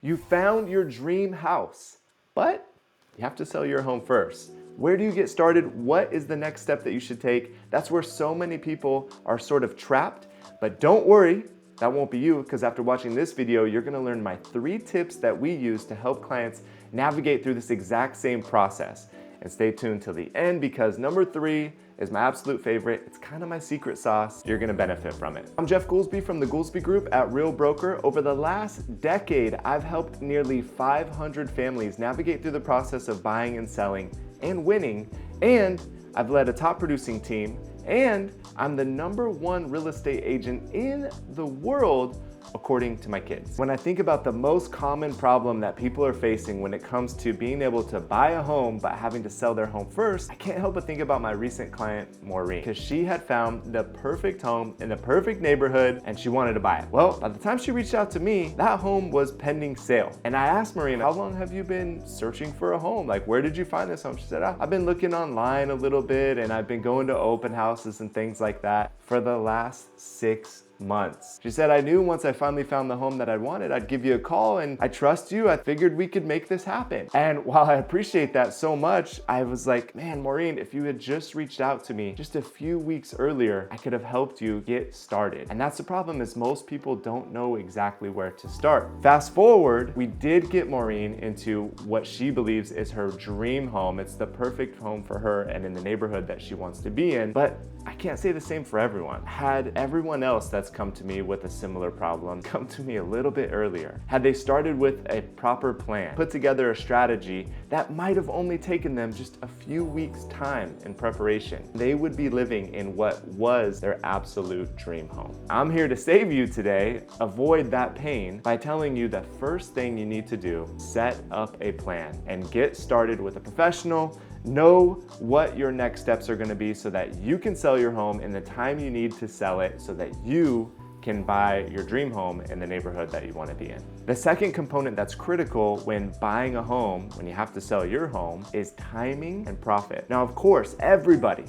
You found your dream house, but you have to sell your home first. Where do you get started? What is the next step that you should take? That's where so many people are sort of trapped, but don't worry, that won't be you, because after watching this video, you're gonna learn my 3 tips that we use to help clients navigate through this exact same process. And stay tuned till the end, because number 3 is my absolute favorite. It's kind of my secret sauce. You're gonna benefit from it. I'm Jeff Goolsby from the Goolsby Group at Real Broker. Over the last decade, I've helped nearly 500 families navigate through the process of buying and selling and winning. And I've led a top producing team, and I'm the #1 real estate agent in the world, according to my kids. When I think about the most common problem that people are facing when it comes to being able to buy a home but having to sell their home first, I can't help but think about my recent client, Maureen, because she had found the perfect home in the perfect neighborhood and she wanted to buy it. Well, by the time she reached out to me, that home was pending sale. And I asked Maureen, how long have you been searching for a home? Like, where did you find this home? She said, I've been looking online a little bit and I've been going to open houses and things like that for the last 6 months. She said, I knew once I finally found the home that I wanted, I'd give you a call, and I trust you. I figured we could make this happen. And while I appreciate that so much, I was like, man, Maureen, if you had just reached out to me just a few weeks earlier, I could have helped you get started. And that's the problem, is most people don't know exactly where to start. Fast forward, we did get Maureen into what she believes is her dream home. It's the perfect home for her and in the neighborhood that she wants to be in. But I can't say the same for everyone. Had everyone else that's come to me with a similar problem come to me a little bit earlier, had they started with a proper plan, put together a strategy that might have only taken them just a few weeks' time in preparation, they would be living in what was their absolute dream home. I'm here to save you today, avoid that pain, by telling you the first thing you need to do: set up a plan and get started with a professional. Know what your next steps are gonna be so that you can sell your home in the time you need to sell it, so that you can buy your dream home in the neighborhood that you want to be in. The second component that's critical when buying a home, when you have to sell your home, is timing and profit. Now, of course, everybody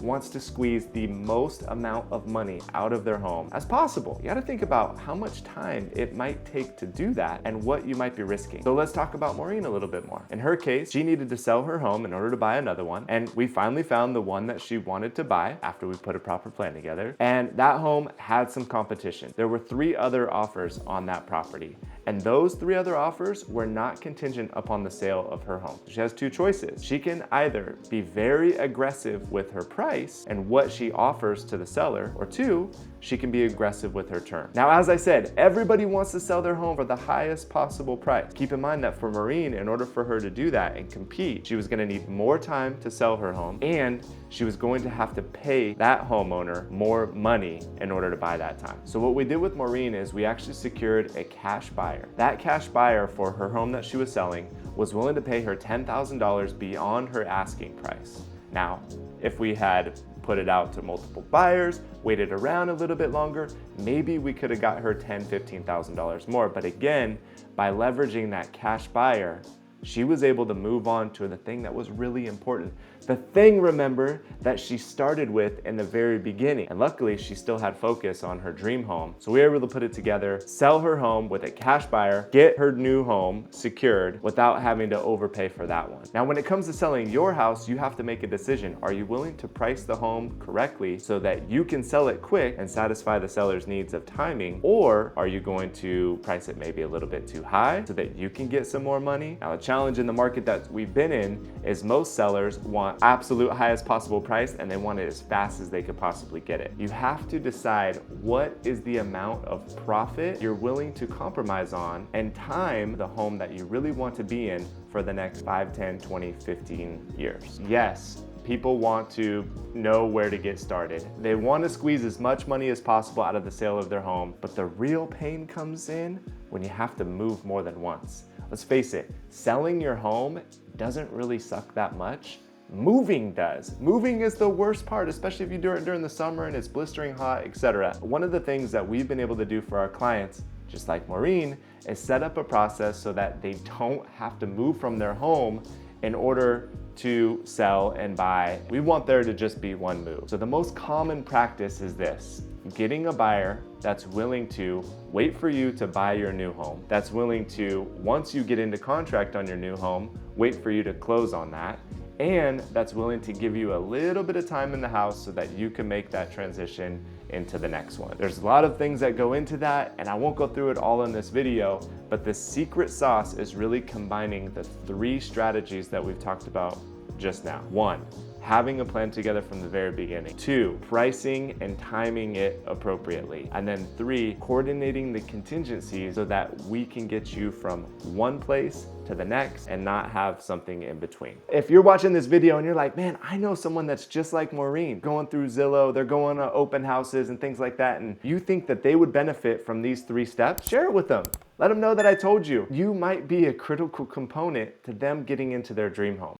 wants to squeeze the most amount of money out of their home as possible. You gotta think about how much time it might take to do that and what you might be risking. So let's talk about Maureen a little bit more. In her case, she needed to sell her home in order to buy another one, and we finally found the one that she wanted to buy after we put a proper plan together. And that home had some competition. There were 3 other offers on that property, and those 3 other offers were not contingent upon the sale of her home. She has 2 choices. She can either be very aggressive with her price and what she offers to the seller, or 2, she can be aggressive with her term. Now, as I said, everybody wants to sell their home for the highest possible price. Keep in mind that for Maureen, in order for her to do that and compete, she was gonna need more time to sell her home, and she was going to have to pay that homeowner more money in order to buy that time. So what we did with Maureen is we actually secured a cash buyer. That cash buyer for her home that she was selling was willing to pay her $10,000 beyond her asking price. Now, if we had put it out to multiple buyers, waited around a little bit longer, maybe we could have got her $10,000, $15,000 more. But again, by leveraging that cash buyer, she was able to move on to the thing that was really important. The thing, remember, that she started with in the very beginning. And luckily, she still had focus on her dream home. So we were able to put it together, sell her home with a cash buyer, get her new home secured without having to overpay for that one. Now, when it comes to selling your house, you have to make a decision. Are you willing to price the home correctly so that you can sell it quick and satisfy the seller's needs of timing? Or are you going to price it maybe a little bit too high so that you can get some more money? Now, the challenge in the market that we've been in is most sellers want absolute highest possible price, and they want it as fast as they could possibly get it. You have to decide what is the amount of profit you're willing to compromise on, and time the home that you really want to be in for the next 5, 10, 20, 15 years. Yes, people want to know where to get started. They want to squeeze as much money as possible out of the sale of their home, but the real pain comes in when you have to move more than once. Let's face it, selling your home doesn't really suck that much. Moving does. Moving is the worst part, especially if you do it during the summer and it's blistering hot, etc. One of the things that we've been able to do for our clients, just like Maureen, is set up a process so that they don't have to move from their home in order to sell and buy. We want there to just be one move. So the most common practice is this. getting a buyer that's willing to wait for you to buy your new home, that's willing to, once you get into contract on your new home, wait for you to close on that, and that's willing to give you a little bit of time in the house so that you can make that transition into the next one. There's a lot of things that go into that, and I won't go through it all in this video, but the secret sauce is really combining the 3 strategies that we've talked about just now. 1, having a plan together from the very beginning. 2, pricing and timing it appropriately. And then 3, coordinating the contingencies so that we can get you from one place to the next and not have something in between. If you're watching this video and you're like, man, I know someone that's just like Maureen, going through Zillow, they're going to open houses and things like that, and you think that they would benefit from these 3 steps, share it with them. Let them know that I told you. You might be a critical component to them getting into their dream home.